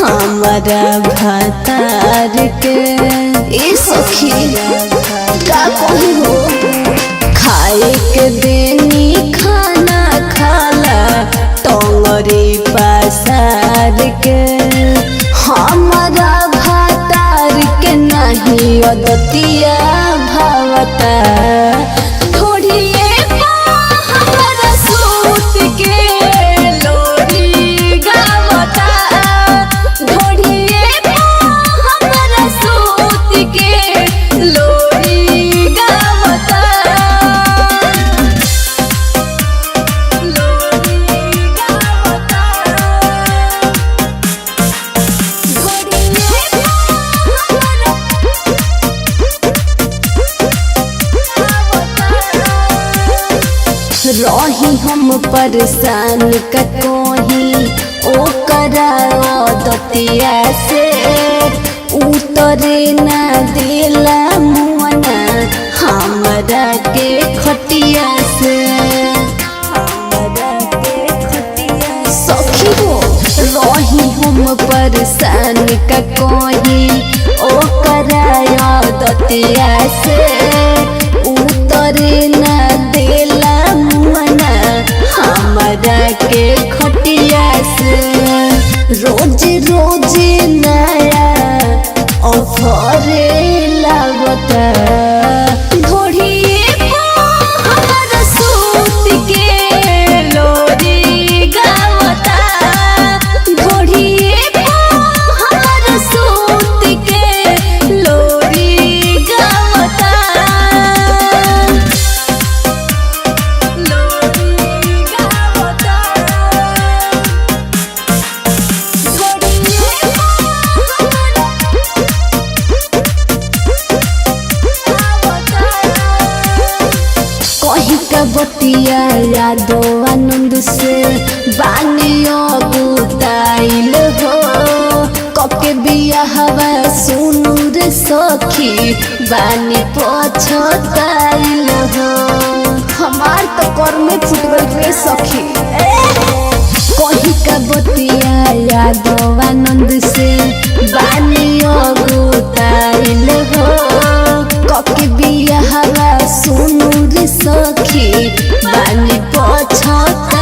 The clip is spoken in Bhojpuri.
हमारा भतार के ए सखी का कही हो खाए के देनी खाना खाला टंगरी पसार के हमारा भतार के नहीं अदतिया भावता रही हम परेशान कहीं ओ करा दतिया से उतरे ना दिला मुआना हमरा के खटिया से सखी हो रही हम परेशान कहीं ओ करा दतिया से उतरे ना दिला हमरा के खटिया से रोज रोज नया ऑफर लागता बतिया यादो आनंद से बानियो गुताइल हो कके बिया हवा सुनू रे सखी बानी पछताइल हो हमार तो कर में फुट गइल रे सखी कही का बतिया यादो आनंद से बानियो गुताइल हो कके बिया हवा सुनू रे सखी बानी पछताइल